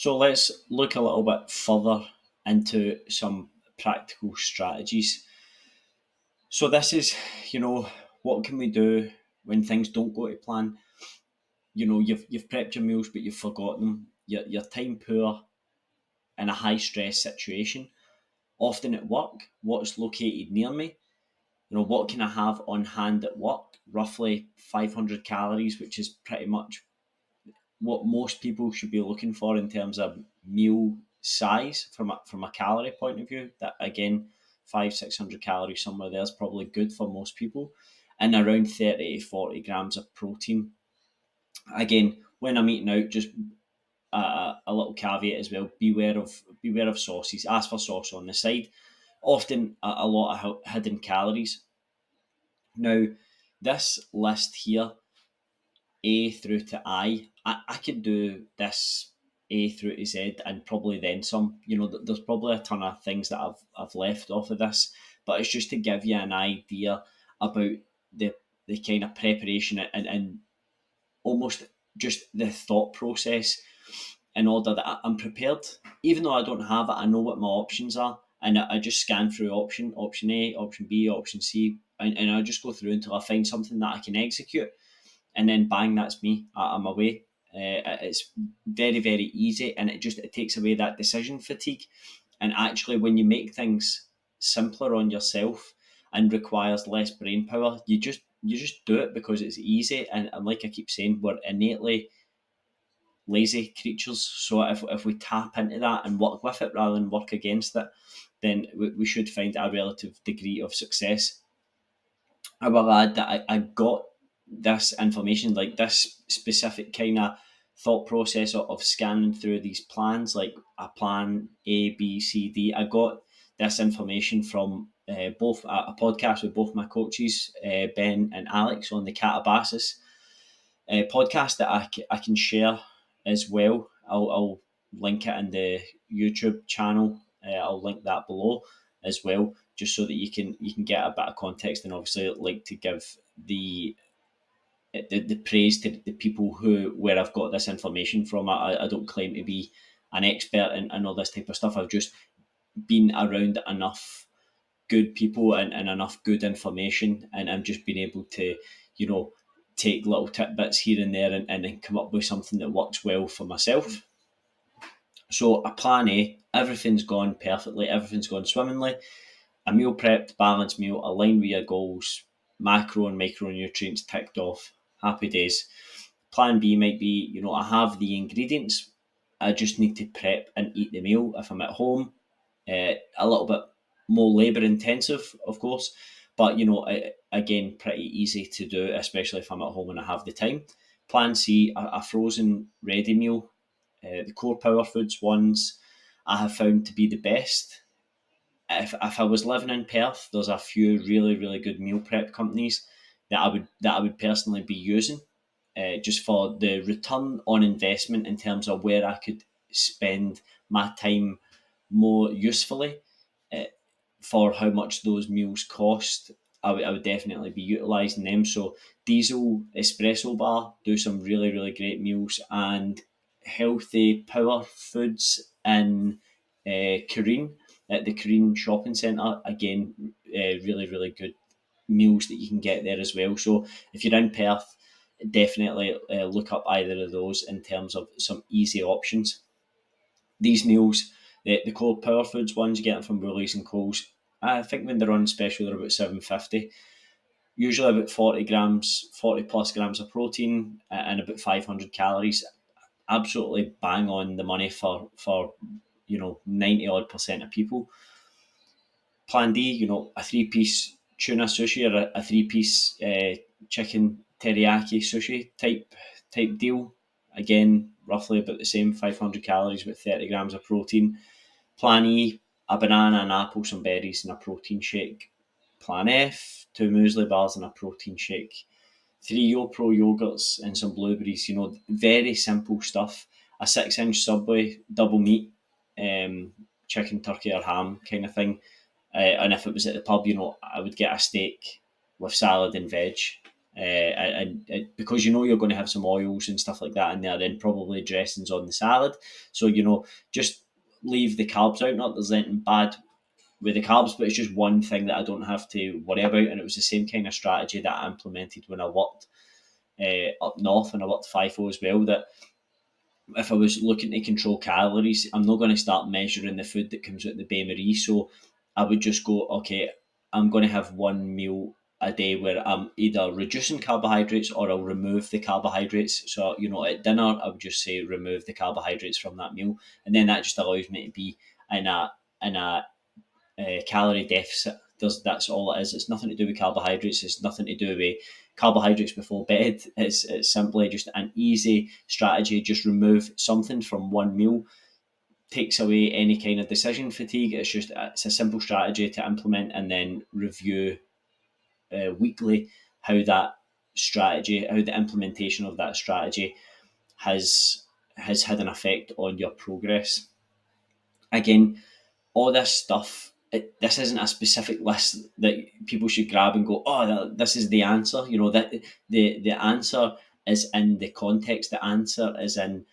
So let's look a little bit further into some practical strategies. So this is, what can we do when things don't go to plan? You've prepped your meals, but you've forgotten them. You're time poor in a high stress situation. Often at work, what's located near me? What can I have on hand at work? Roughly 500 calories, which is pretty much what most people should be looking for in terms of meal size from a calorie point of view. That again, 500-600 calories somewhere there is probably good for most people, and around 30 to 40 grams of protein. Again, when I'm eating out, just a little caveat as well: beware of sauces. Ask for sauce on the side. Often a lot of hidden calories. Now, this list here, A through to I could do this A through to Z and probably then some. There's probably a ton of things that I've left off of this, but it's just to give you an idea about the kind of preparation and almost just the thought process in order that I'm prepared. Even though I don't have it, I know what my options are, and I just scan through option A, option B, option C, and I just go through until I find something that I can execute, and then bang, that's me. I'm away. It's very, very easy, and it takes away that decision fatigue. And actually, when you make things simpler on yourself and requires less brain power, you just do it because it's easy. And like I keep saying, we're innately lazy creatures. So if we tap into that and work with it rather than work against it, then we should find a relative degree of success. I will add that I got this information, like this specific kind of thought process of scanning through these plans, like a plan A, B, C, D. I got this information from both a podcast with both my coaches, Ben and Alex, on the Katabasis podcast that I can share as well. I'll link it in the YouTube channel. I'll link that below as well, just so that you can get a bit of context. And obviously, I'd like to give the praise to the people where I've got this information from. I don't claim to be an expert in all this type of stuff. I've just been around enough good people and enough good information, and I'm just being able to, take little tidbits here and there and then come up with something that works well for myself. So a plan A, everything's gone perfectly, everything's gone swimmingly. A meal prepped, balanced meal, aligned with your goals, macro and micronutrients ticked off. Happy days. Plan B might be, I have the ingredients, I just need to prep and eat the meal if I'm at home. A little bit more labour intensive, of course, but again, pretty easy to do, especially if I'm at home and I have the time. Plan C, a frozen ready meal. The core power foods ones I have found to be the best. If I was living in Perth, there's a few really, really good meal prep companies that I would personally be using, just for the return on investment in terms of where I could spend my time more usefully, uh, for how much those meals cost. I would definitely be utilising them. So Diesel Espresso Bar do some really, really great meals, and Healthy Power Foods in Korean at the Korean shopping centre. Again, really, really good meals that you can get there as well. So if you're in Perth, definitely look up either of those in terms of some easy options. These meals, the core power foods ones, you get them from Woolies and Coles. I think when they're on special, they're about £7.50. Usually about 40 grams, 40 plus grams of protein, and about 500 calories. Absolutely bang on the money for 90 odd percent of people. Plan D, a 3-piece tuna sushi or a 3-piece chicken teriyaki sushi type deal. Again, roughly about the same, 500 calories with 30 grams of protein. Plan E, a banana, an apple, some berries, and a protein shake. Plan F, 2 muesli bars and a protein shake. 3 YoPro yogurts and some blueberries. Very simple stuff. A 6-inch Subway double meat, chicken, turkey, or ham kind of thing. And if it was at the pub, I would get a steak with salad and veg. and because you know you're going to have some oils and stuff like that in there, then probably dressings on the salad. So just leave the carbs out. Not that there's anything bad with the carbs, but it's just one thing that I don't have to worry about. And it was the same kind of strategy that I implemented when I worked up north and I worked FIFO as well. That if I was looking to control calories, I'm not going to start measuring the food that comes out the bain marie. So I would just go, okay, I'm going to have one meal a day where I'm either reducing carbohydrates or I'll remove the carbohydrates. So, at dinner, I would just say remove the carbohydrates from that meal. And then that just allows me to be in a calorie deficit. That's all it is. It's nothing to do with carbohydrates. It's nothing to do with carbohydrates before bed. It's simply just an easy strategy. Just remove something from one meal. Takes away any kind of decision fatigue. It's a simple strategy to implement and then review weekly how the implementation of that strategy has had an effect on your progress. Again, all this stuff, this isn't a specific list that people should grab and go, oh, this is the answer. That the answer is in the context. The answer is in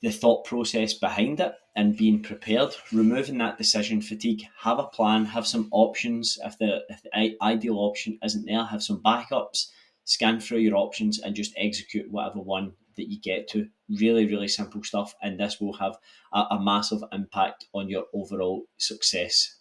the thought process behind it and being prepared, removing that decision fatigue. Have a plan, have some options. If the ideal option isn't there, have some backups, scan through your options and just execute whatever one that you get to. Really, really simple stuff, and this will have a massive impact on your overall success.